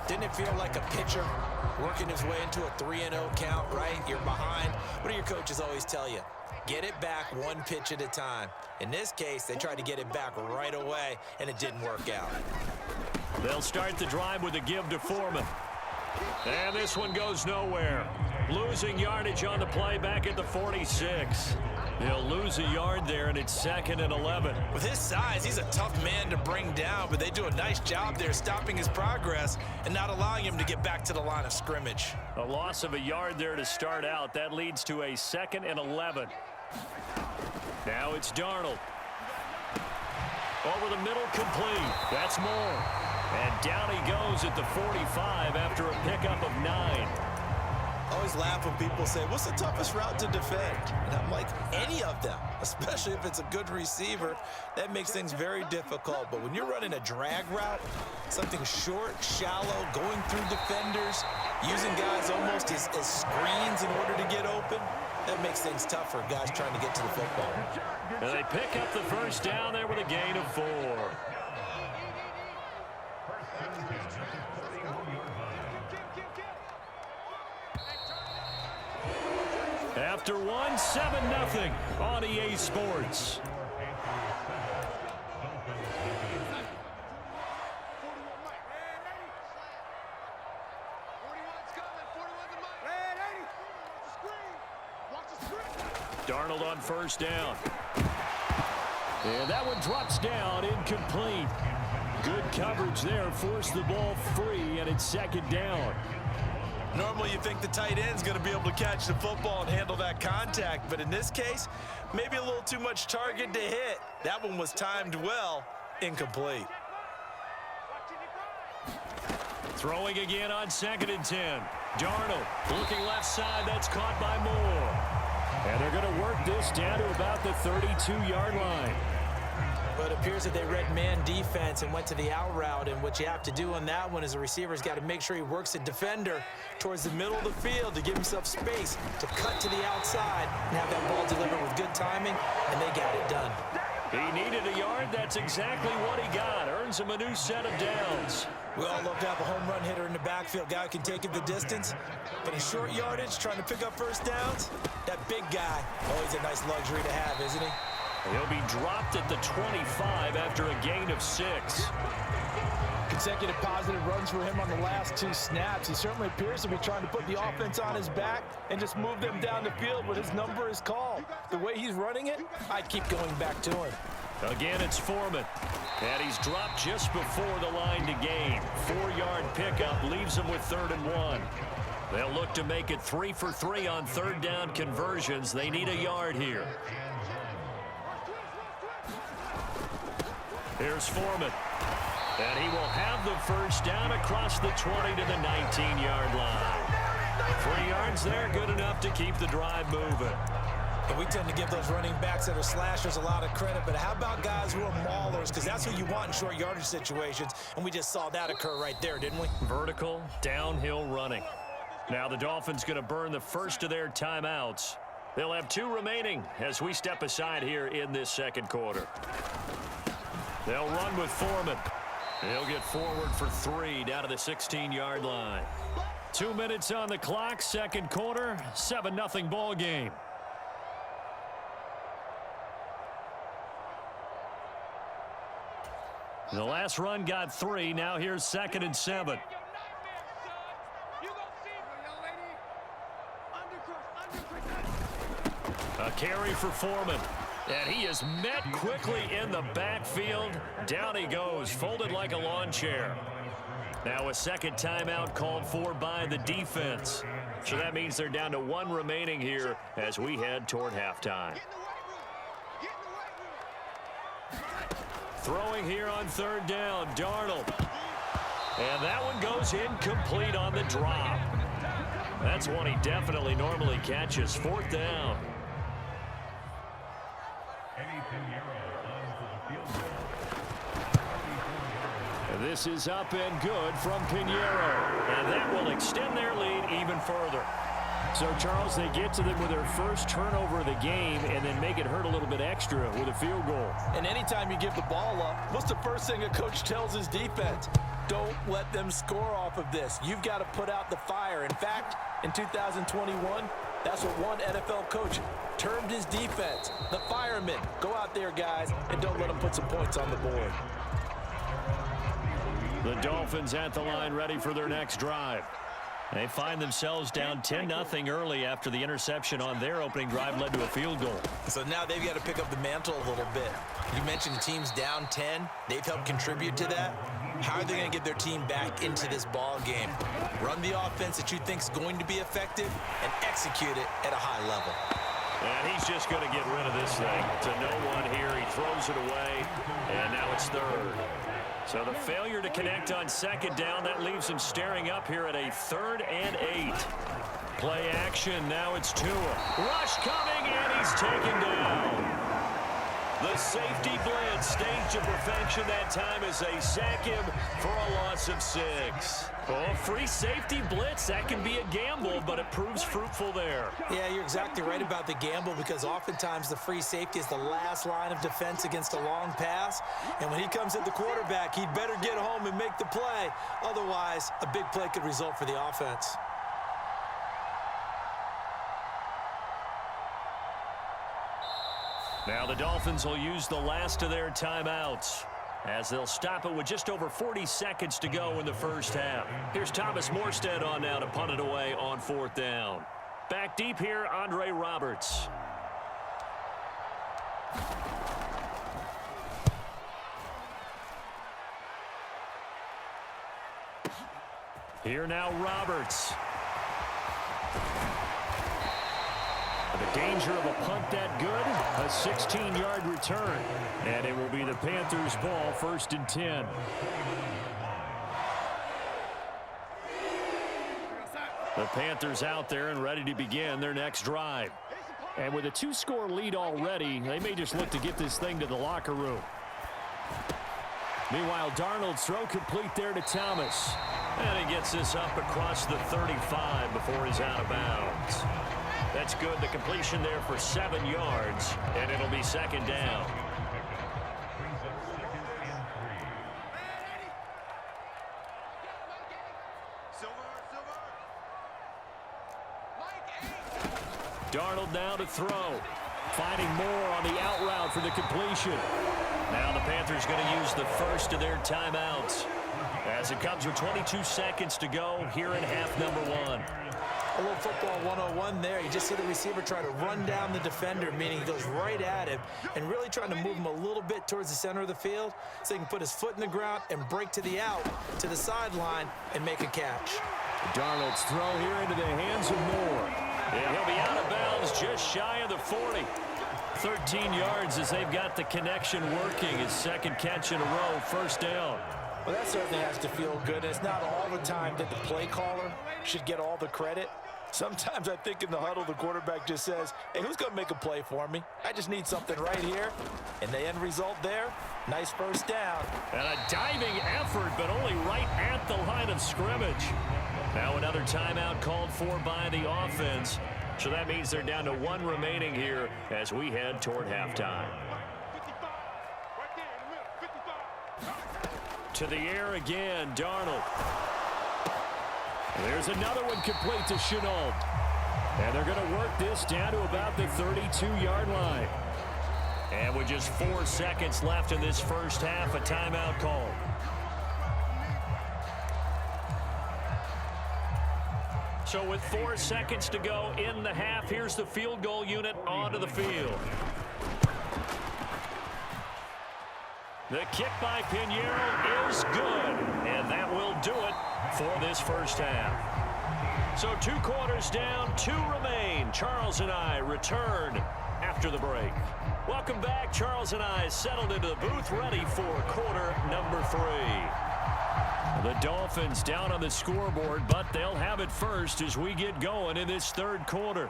Didn't it feel like a pitcher working his way into a 3-0 count, right? You're behind. What do your coaches always tell you? Get it back one pitch at a time. In this case, they tried to get it back right away, and it didn't work out. They'll start the drive with a give to Foreman. And this one goes nowhere. Losing yardage on the play back at the 46. He'll lose a yard there, and it's 2nd and 11. With his size, he's a tough man to bring down, but they do a nice job there stopping his progress and not allowing him to get back to the line of scrimmage. A loss of a yard there to start out. That leads to a 2nd and 11. Now it's Darnold. Over the middle, complete. That's more. And down he goes at the 45 after a pickup of 9. I always laugh when people say, what's the toughest route to defend? And I'm like, any of them, especially if it's a good receiver. That makes things very difficult. But when you're running a drag route, something short, shallow, going through defenders, using guys almost as screens in order to get open, that makes things tough for guys trying to get to the football. And they pick up the first down there with a gain of 4. After 7-0 on EA Sports. Darnold on first down. And that one drops down, incomplete. Good coverage there, forced the ball free, and it's 2nd down. Normally you think the tight end's going to be able to catch the football and handle that contact, but in this case, maybe a little too much target to hit. That one was timed well, incomplete. Throwing again on 2nd and 10. Darnold looking left side, that's caught by Moore. And they're going to work this down to about the 32-yard line. But it appears that they read man defense and went to the out route, and what you have to do on that one is the receiver's got to make sure he works the defender towards the middle of the field to give himself space to cut to the outside and have that ball delivered with good timing, and they got it done. He needed a yard. That's exactly what he got. Earns him a new set of downs. We all love to have a home run hitter in the backfield. Guy who can take it the distance. But in short yardage, trying to pick up first downs, that big guy, always a nice luxury to have, isn't he? He'll be dropped at the 25 after a gain of 6. Consecutive positive runs for him on the last 2 snaps. He certainly appears to be trying to put the offense on his back and just move them down the field when his number is called. The way he's running it, I'd keep going back to him. Again, it's Foreman. And he's dropped just before the line to gain. 4-yard pickup leaves him with 3rd and 1. They'll look to make it 3 for 3 on 3rd down conversions. They need a yard here. Here's Foreman. And he will have the first down across the 20 to the 19-yard line. 3 yards there, good enough to keep the drive moving. And we tend to give those running backs that are slashers a lot of credit, but how about guys who are maulers? Because that's who you want in short yardage situations, and we just saw that occur right there, didn't we? Vertical, downhill running. Now the Dolphins going to burn the first of their timeouts. They'll have 2 remaining as we step aside here in this 2nd quarter. They'll run with Foreman. He'll get forward for 3 down to the 16-yard line. 2 minutes on the clock, 2nd quarter, 7-0 ball game. The last run got 3. Now here's 2nd and 7. A carry for Foreman. And he is met quickly in the backfield. Down he goes, folded like a lawn chair. Now a 2nd timeout called for by the defense. So that means they're down to 1 remaining here as we head toward halftime. Throwing here on 3rd down, Darnold. And that one goes incomplete on the drop. That's one he definitely normally catches. 4th down. This is up and good from Pinheiro. And that will extend their lead even further. So, Charles, they get to them with their first turnover of the game and then make it hurt a little bit extra with a field goal. And anytime you give the ball up, what's the first thing a coach tells his defense? Don't let them score off of this. You've got to put out the fire. In fact, in 2021, that's what one NFL coach termed his defense. The firemen. Go out there, guys, and don't let them put some points on the board. The Dolphins at the line ready for their next drive. They find themselves down 10-0 early after the interception on their opening drive led to a field goal. So now they've got to pick up the mantle a little bit. You mentioned teams down 10. They've helped contribute to that. How are they going to get their team back into this ball game? Run the offense that you think is going to be effective and execute it at a high level. And he's just going to get rid of this thing. To no one here. He throws it away, and now it's third. So the failure to connect on second down, that leaves him staring up here at a 3rd and 8. Play action, now it's Tua. Rush coming, and he's taken down. The safety blitz staged to perfection that time as they sack him for a loss of 6. Oh, free safety blitz, that can be a gamble, but it proves fruitful there. Yeah, you're exactly right about the gamble because oftentimes the free safety is the last line of defense against a long pass. And when he comes at the quarterback, he'd better get home and make the play. Otherwise, a big play could result for the offense. Now the Dolphins will use the last of their timeouts as they'll stop it with just over 40 seconds to go in the first half. Here's Thomas Morstead on now to punt it away on 4th down. Back deep here, Andre Roberts. Here now Roberts. The danger of a punt that good, a 16-yard return. And it will be the Panthers' ball, 1st and 10. The Panthers out there and ready to begin their next drive. And with a 2-score lead already, they may just look to get this thing to the locker room. Meanwhile, Darnold's throw complete there to Thomas. And he gets this up across the 35 before he's out of bounds. That's good. The completion there for 7 yards, and it'll be 2nd down. Darnold now to throw. Finding more on the out route for the completion. Now the Panthers going to use the first of their timeouts as it comes with 22 seconds to go here in half number 1. A little football 101 there. You just see the receiver try to run down the defender, meaning he goes right at him and really trying to move him a little bit towards the center of the field so he can put his foot in the ground and break to the out, to the sideline, and make a catch. Darnold's throw here into the hands of Moore. And he'll be out of bounds just shy of the 40. 13 yards as they've got the connection working. His 2nd catch in a row, 1st down. Well, that certainly has to feel good. It's not all the time that the play caller should get all the credit. Sometimes I think in the huddle, the quarterback just says, hey, who's going to make a play for me? I just need something right here. And the end result there, nice 1st down. And a diving effort, but only right at the line of scrimmage. Now another timeout called for by the offense. So that means they're down to 1 remaining here as we head toward halftime. To the air again, Darnold. There's another one complete to Shenault. And they're going to work this down to about the 32-yard line. And with just 4 seconds left in this first half, a timeout call. So with 4 seconds to go in the half, here's the field goal unit onto the field. The kick by Pinheiro is good, and that will do it for this first half. So 2 quarters down, 2 remain. Charles and I return after the break. Welcome back. Charles and I settled into the booth, ready for quarter number 3. The Dolphins down on the scoreboard, but they'll have it first as we get going in this 3rd quarter.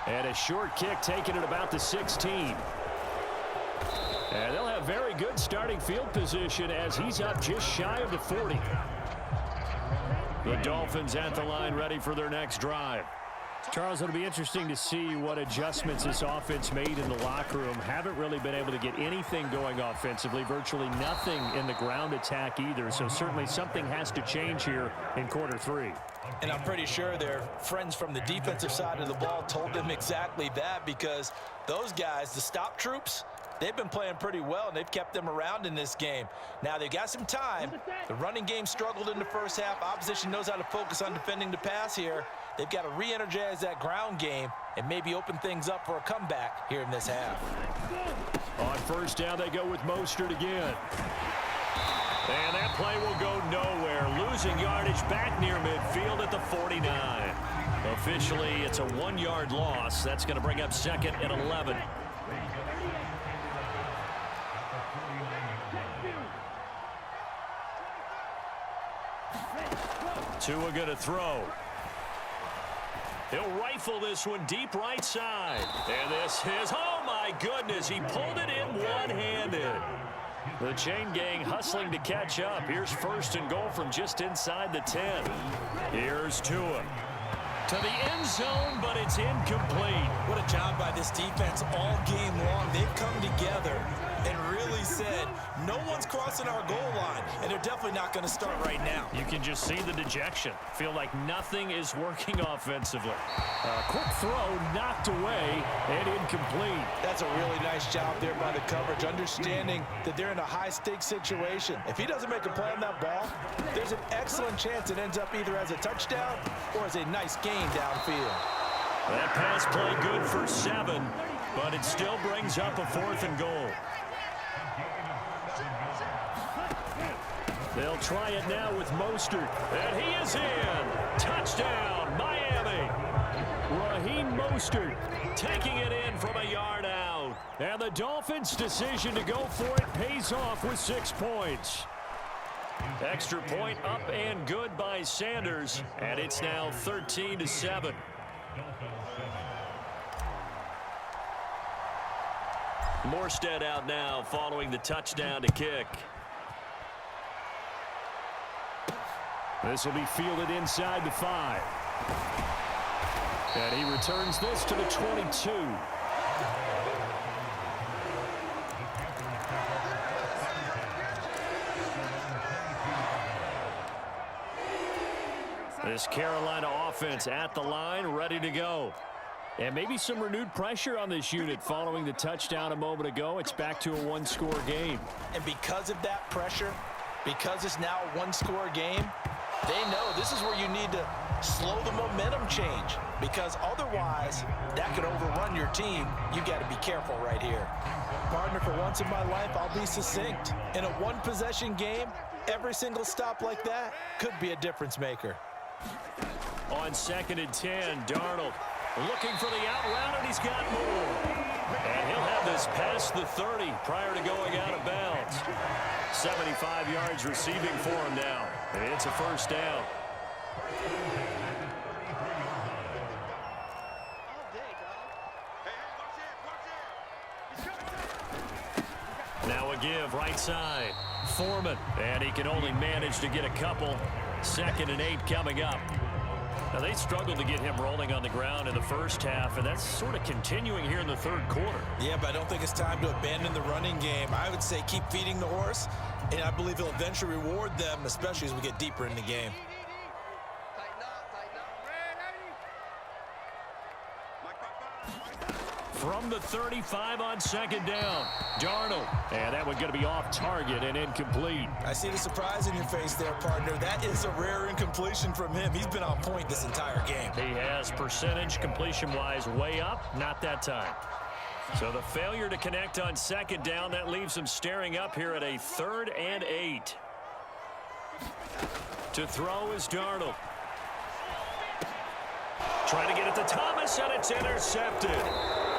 And a short kick taken at about the 16. And they'll have very good starting field position as he's up just shy of the 40. The Dolphins at the line ready for their next drive. Charles, it'll be interesting to see what adjustments this offense made in the locker room. Haven't really been able to get anything going offensively, virtually nothing in the ground attack either. So certainly something has to change here in quarter 3. And I'm pretty sure their friends from the defensive side of the ball told them exactly that, because those guys, the stop troops, they've been playing pretty well, and they've kept them around in this game. Now, they've got some time. The running game struggled in the first half. Opposition knows how to focus on defending the pass here. They've got to re-energize that ground game and maybe open things up for a comeback here in this half. On first down, they go with Mostert again. And that play will go nowhere. Losing yardage back near midfield at the 49. Officially, it's a 1-yard loss. That's going to bring up 2nd and 11. Tua going to throw. He'll rifle this one deep right side. And this is, oh my goodness, he pulled it in one-handed. The chain gang hustling to catch up. Here's 1st and goal from just inside the 10. Here's Tua. To the end zone, but it's incomplete. What a job by this defense all game long. They've come together and really said, no one's crossing our goal line, and they're definitely not going to start right now. You can just see the dejection. Feel like nothing is working offensively. Quick throw knocked away and incomplete. That's a really nice job there by the coverage, understanding that they're in a high-stakes situation. If he doesn't make a play on that ball, there's an excellent chance it ends up either as a touchdown or as a nice gain downfield. That pass play good for 7, but it still brings up a 4th and goal. They'll try it now with Mostert. And he is in. Touchdown, Miami. Raheem Mostert taking it in from a yard out. And the Dolphins' decision to go for it pays off with 6 points. Extra point up and good by Sanders. And it's now 13-7. Morstead out now following the touchdown to kick. This will be fielded inside the 5. And he returns this to the 22. This Carolina offense at the line, ready to go. And maybe some renewed pressure on this unit following the touchdown a moment ago. It's back to a 1-score game. And because of that pressure, because it's now a 1-score game, they know this is where you need to slow the momentum change, because otherwise that could overrun your team. You got to be careful right here. Partner, for once in my life, I'll be succinct. In a 1-possession game, every single stop like that could be a difference maker. On 2nd and 10, Darnold looking for the out route, and he's got more. And he'll have this past the 30 prior to going out of bounds. 75 yards receiving for him now. And it's a 1st down. Now a give right side. Foreman. And he can only manage to get a couple. 2nd and 8 coming up. Now, they struggled to get him rolling on the ground in the first half, and that's sort of continuing here in the 3rd quarter. Yeah, but I don't think it's time to abandon the running game. I would say keep feeding the horse, and I believe he'll eventually reward them, especially as we get deeper in the game. From the 35 on 2nd down, Darnold. And that one going to be off target and incomplete. I see the surprise in your face there, partner. That is a rare incompletion from him. He's been on point this entire game. He has percentage completion-wise way up, not that time. So the failure to connect on 2nd down, that leaves him staring up here at a 3rd and 8. To throw is Darnold. Trying to get it to Thomas, and it's intercepted.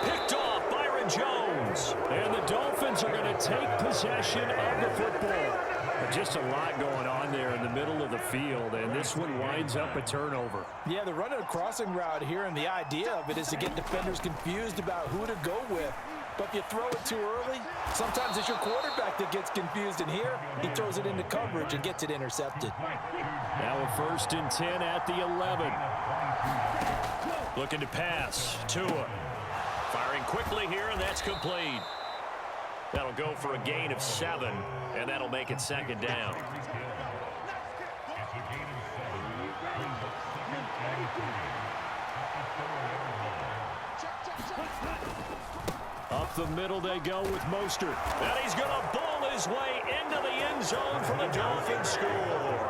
Picked off Byron Jones. And the Dolphins are going to take possession of the football. But just a lot going on there in the middle of the field, and this one winds up a turnover. Yeah, they're running a crossing route here, and the idea of it is to get defenders confused about who to go with. But if you throw it too early, sometimes it's your quarterback that gets confused. And here, he throws it into coverage and gets it intercepted. Now a 1st and 10 at the 11. Looking to pass. Tua. Firing quickly here, and that's complete. That'll go for a gain of 7, and that'll make it 2nd down. Up the middle they go with Mostert. And he's going to bull his way into the end zone for the Dolphins score.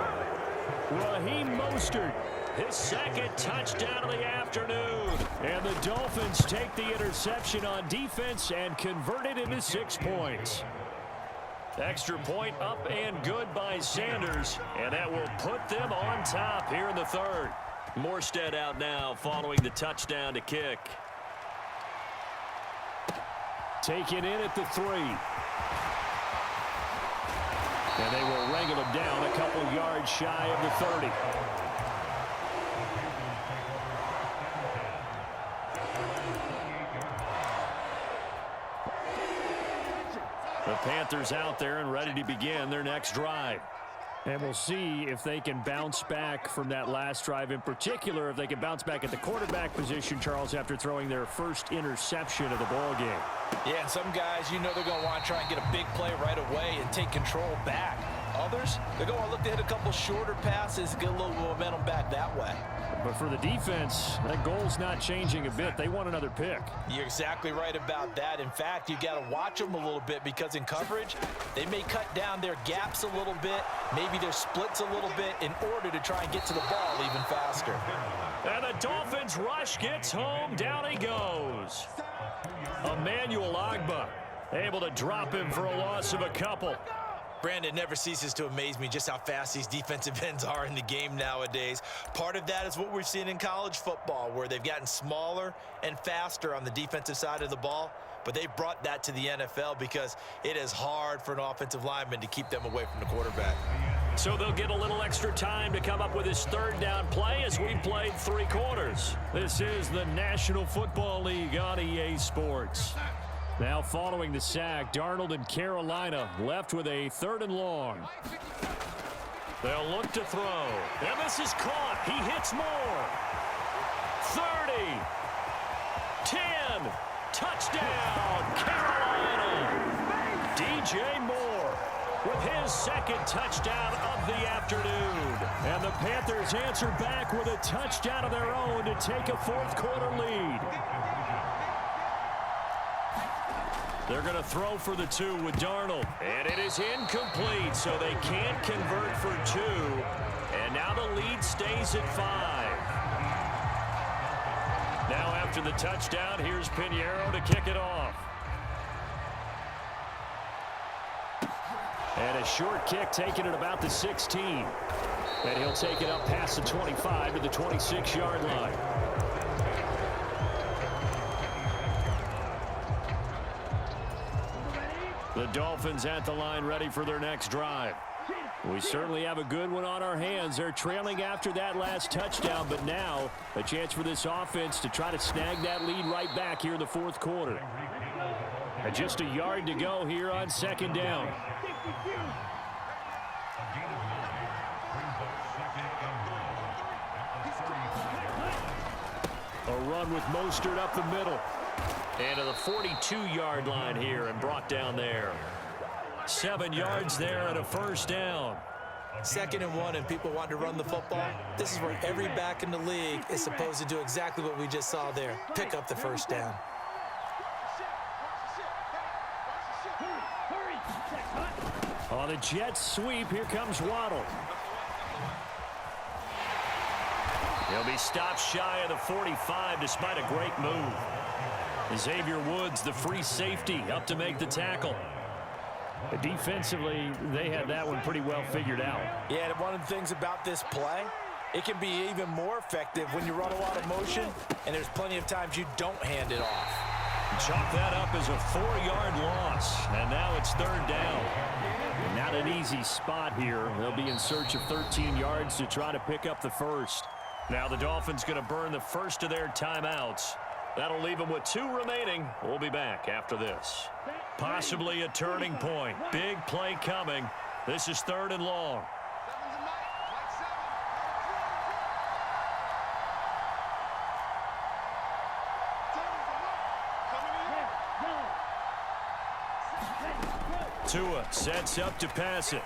Raheem Mostert, his 2nd touchdown of the afternoon. And the Dolphins take the interception on defense and convert it into 6 points. Extra point up and good by Sanders, and that will put them on top here in the 3rd. Morstead out now following the touchdown to kick. Taken in at the 3. And they will wrangle him down a couple yards shy of the 30. The Panthers out there and ready to begin their next drive. And we'll see if they can bounce back from that last drive, in particular if they can bounce back at the quarterback position, Charles, after throwing their first interception of the ball game. Yeah, and some guys, you know they're going to want to try and get a big play right away and take control back. Others, they're going to look to hit a couple shorter passes, get a little momentum back that way. But for the defense, that goal's not changing a bit. They want another pick. You're exactly right about that. In fact, you got to watch them a little bit because in coverage, they may cut down their gaps a little bit, maybe their splits a little bit in order to try and get to the ball even faster. And the Dolphins rush gets home. Down he goes. Emmanuel Ogbah able to drop him for a loss of a couple. Brandon, never ceases to amaze me just how fast these defensive ends are in the game nowadays. Part of that is what we've seen in college football, where they've gotten smaller and faster on the defensive side of the ball. But they brought that to the NFL because it is hard for an offensive lineman to keep them away from the quarterback. So they'll get a little extra time to come up with his 3rd down play as we played 3 quarters. This is the National Football League on EA Sports. Now following the sack, Darnold and Carolina left with a 3rd and long. They'll look to throw. And this is caught. He hits more. 30. 10. Touchdown, Carolina. DJ Moore with his 2nd touchdown of the afternoon. And the Panthers answer back with a touchdown of their own to take a 4th quarter lead. They're going to throw for the 2 with Darnold. And it is incomplete, so they can't convert for 2. And now the lead stays at 5. Now after the touchdown, here's Pinheiro to kick it off. And a short kick taken at about the 16. And he'll take it up past the 25 to the 26-yard line. The Dolphins at the line ready for their next drive. We certainly have a good one on our hands. They're trailing after that last touchdown, but now a chance for this offense to try to snag that lead right back here in the 4th quarter. And just a yard to go here on 2nd down. A run with Mostert up the middle. And to the 42-yard line here and brought down there. 7 yards there and a 1st down. 2nd and 1 and people want to run the football. This is where every back in the league is supposed to do exactly what we just saw there. Pick up the 1st down. On the Jets sweep, here comes Waddle. He'll be stopped shy of the 45 despite a great move. Xavier Woods, the free safety, up to make the tackle. But defensively, they had that one pretty well figured out. Yeah, and one of the things about this play, it can be even more effective when you run a lot of motion, and there's plenty of times you don't hand it off. Chalk that up as a 4-yard loss, and now it's 3rd down. Not an easy spot here. They'll be in search of 13 yards to try to pick up the 1st. Now the Dolphins going to burn the first of their timeouts. That'll leave them with 2 remaining. We'll be back after this. Possibly a turning point. Big play coming. This is 3rd and long. Tua sets up to pass it.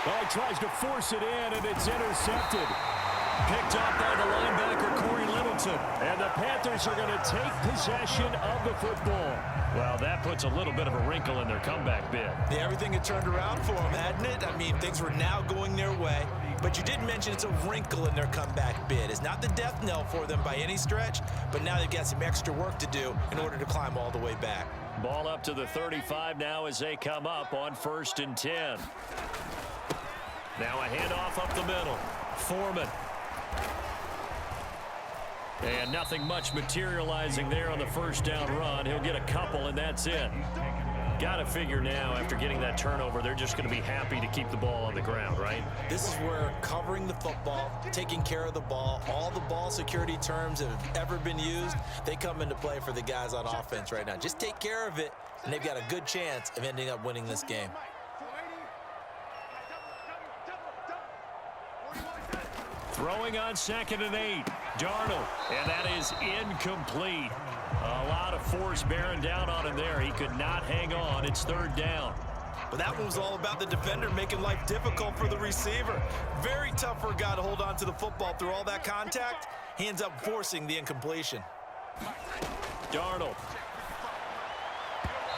Oh, he tries to force it in, and it's intercepted. Picked up by the linebacker, Corey Littleton. And the Panthers are going to take possession of the football. Well, that puts a little bit of a wrinkle in their comeback bid. Yeah, everything had turned around for them, hadn't it? I mean, things were now going their way. But you did mention it's a wrinkle in their comeback bid. It's not the death knell for them by any stretch, but now they've got some extra work to do in order to climb all the way back. Ball up to the 35 now as they come up on 1st and 10. Now a handoff up the middle. Foreman. And nothing much materializing there on the 1st down run. He'll get a couple, and that's it. Got to figure now, after getting that turnover, they're just going to be happy to keep the ball on the ground, right? This is where covering the football, taking care of the ball, all the ball security terms that have ever been used, they come into play for the guys on offense right now. Just take care of it, and they've got a good chance of ending up winning this game. Throwing on 2nd and 8. Darnold, and that is incomplete. A lot of force bearing down on him there. He could not hang on. It's 3rd down. But that one was all about the defender making life difficult for the receiver. Very tough for a guy to hold on to the football through all that contact. He ends up forcing the incompletion. Darnold.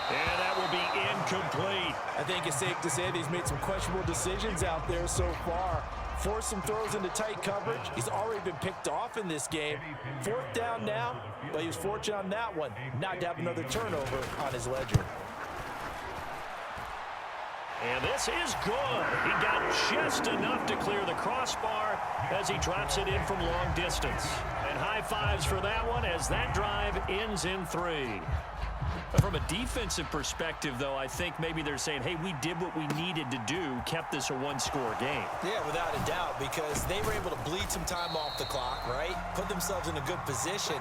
And that will be incomplete. I think it's safe to say that he's made some questionable decisions out there so far. Forced some throws into tight coverage. He's already been picked off in this game. 4th down now, but he was fortunate on that one not to have another turnover on his ledger. And this is good. He got just enough to clear the crossbar as he drops it in from long distance. And high fives for that one as that drive ends in 3. From a defensive perspective, though, I think maybe they're saying, hey, we did what we needed to do, kept this a 1-score game. Yeah, without a doubt, because they were able to bleed some time off the clock, right? Put themselves in a good position,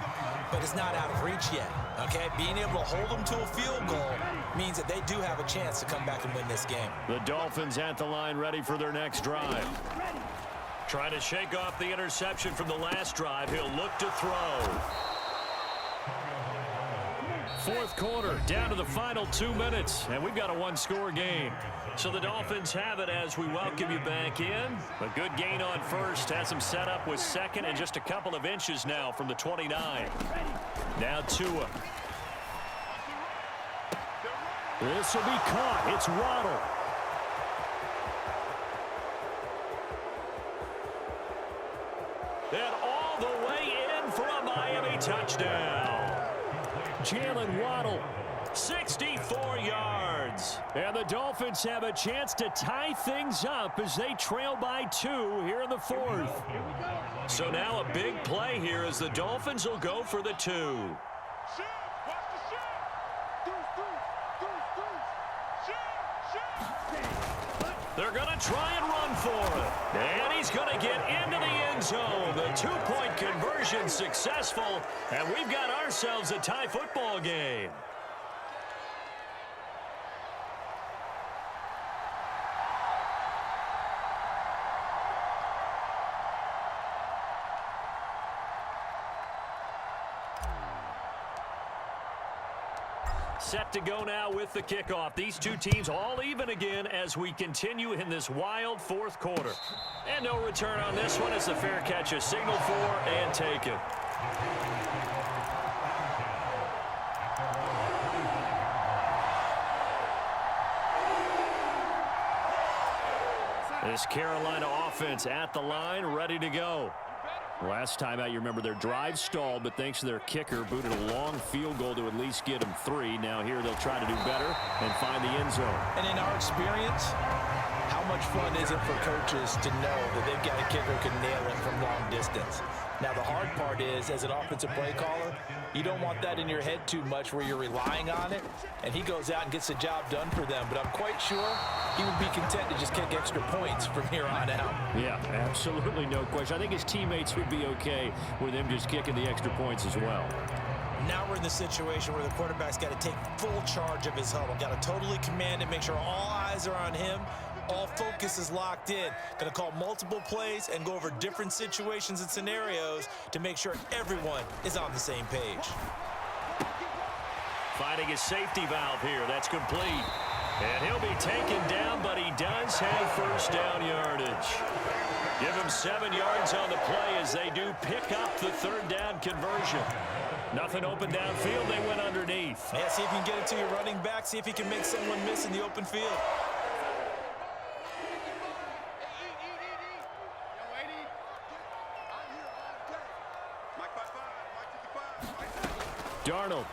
but it's not out of reach yet, okay? Being able to hold them to a field goal means that they do have a chance to come back and win this game. The Dolphins at the line ready for their next drive. Trying to shake off the interception from the last drive. He'll look to throw. 4th quarter, down to the final 2 minutes, and we've got a 1-score game. So the Dolphins have it as we welcome you back in. A good gain on 1st, has them set up with 2nd and just a couple of inches now from the 29. Now Tua. This will be caught. It's Waddle. And all the way in for a Miami touchdown. Jalen Waddle. 64 yards. And the Dolphins have a chance to tie things up as they trail by 2 here in the 4th. So now a big play here as the Dolphins will go for the 2. They're going to try and run for it. And he's going to get into the end zone. The 2-point conversion successful. And we've got ourselves a tie football game. Set to go now with the kickoff. These two teams all even again as we continue in this wild 4th quarter. And no return on this one as the fair catch is signaled for and taken. This Carolina offense at the line, ready to go. Last time out, you remember their drive stalled, but thanks to their kicker, booted a long field goal to at least get them 3. Now here they'll try to do better and find the end zone. And in our experience, how much fun is it for coaches to know that they've got a kicker who can nail it from long distance? Now, the hard part is, as an offensive play caller, you don't want that in your head too much where you're relying on it, and he goes out and gets the job done for them. But I'm quite sure he would be content to just kick extra points from here on out. Yeah, absolutely no question. I think his teammates would be okay with him just kicking the extra points as well. Now we're in the situation where the quarterback's got to take full charge of his huddle. Got to totally command it, make sure all eyes are on him. All focus is locked in. Going to call multiple plays and go over different situations and scenarios to make sure everyone is on the same page. Finding a safety valve here. That's complete. And he'll be taken down, but he does have first down yardage. Give him 7 yards on the play as they do pick up the third down conversion. Nothing open downfield. They went underneath. Yeah, see if you can get it to your running back. See if you can make someone miss in the open field. Darnold.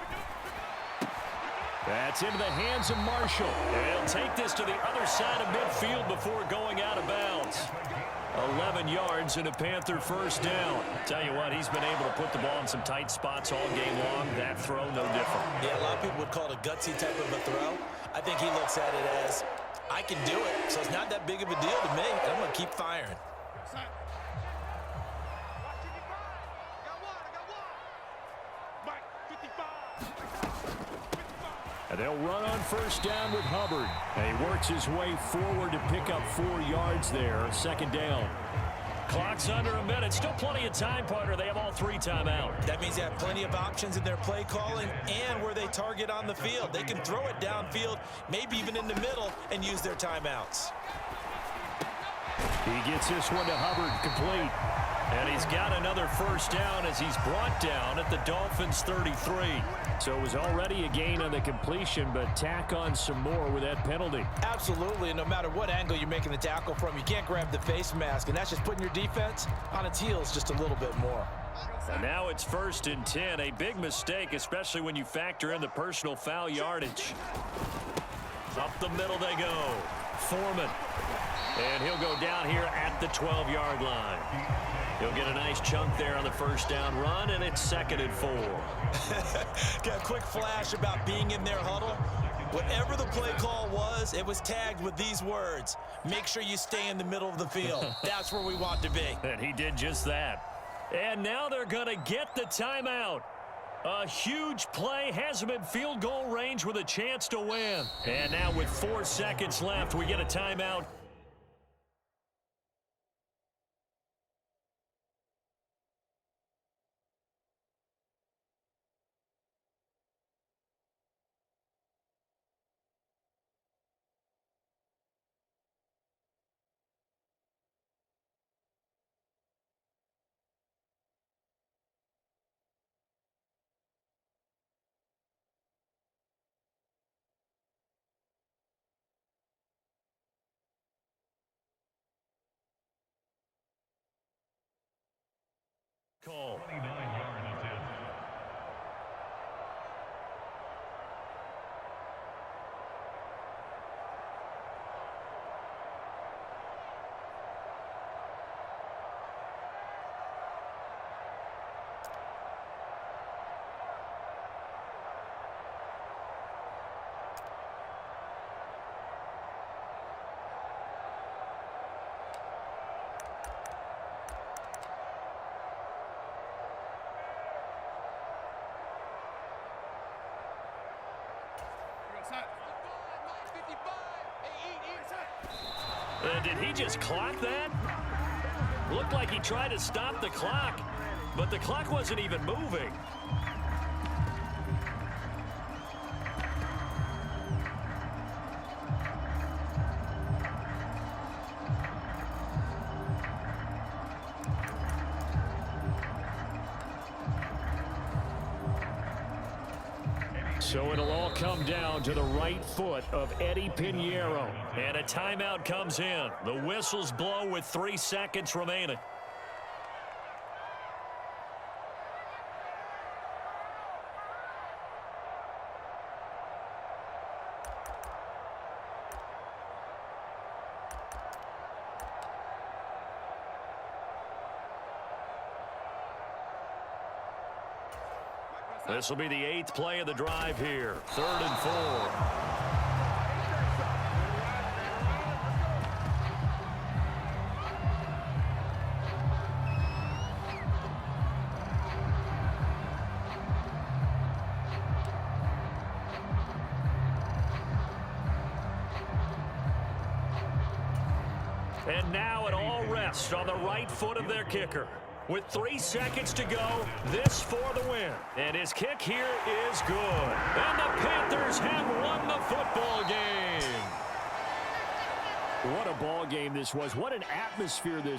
That's into the hands of Marshall. And he'll take this to the other side of midfield before going out of bounds. 11 yards and a Panther first down. Tell you what, he's been able to put the ball in some tight spots all game long. That throw, no different. Yeah, a lot of people would call it a gutsy type of a throw. I think he looks at it as, I can do it, so it's not that big of a deal to me, and I'm going to keep firing. And they'll run on first down with Hubbard. And he works his way forward to pick up 4 yards there. Second down. Clock's under a minute. Still plenty of time, partner. They have all 3 timeout. That means they have plenty of options in their play calling and where they target on the field. They can throw it downfield, maybe even in the middle, and use their timeouts. He gets this one to Hubbard, complete. And he's got another first down as he's brought down at the Dolphins' 33. So it was already a gain on the completion, but tack on some more with that penalty. Absolutely, and no matter what angle you're making the tackle from, you can't grab the face mask, and that's just putting your defense on its heels just a little bit more. And now it's 1st and 10. A big mistake, especially when you factor in the personal foul yardage. Up the middle they go. Foreman. And he'll go down here at the 12-yard line. He'll get a nice chunk there on the first down run, and it's 2nd and 4. Got a quick flash about being in their huddle. Whatever the play call was, it was tagged with these words: make sure you stay in the middle of the field. That's where we want to be. And he did just that. And now they're going to get the timeout. A huge play, has him in field goal range with a chance to win. And now with 4 seconds left, we get a timeout. Call. Did he just clock that? Looked like he tried to stop the clock, but the clock wasn't even moving. So it'll all come down to the right foot of Eddie Pinheiro. And a timeout comes in. The whistles blow with 3 seconds remaining. This will be the 8th play of the drive here. 3rd and 4. And now it all rests on the right foot of their kicker. With 3 seconds to go, this for the win. And his kick here is good. And the Panthers have won the football game. What a ball game this was. What an atmosphere this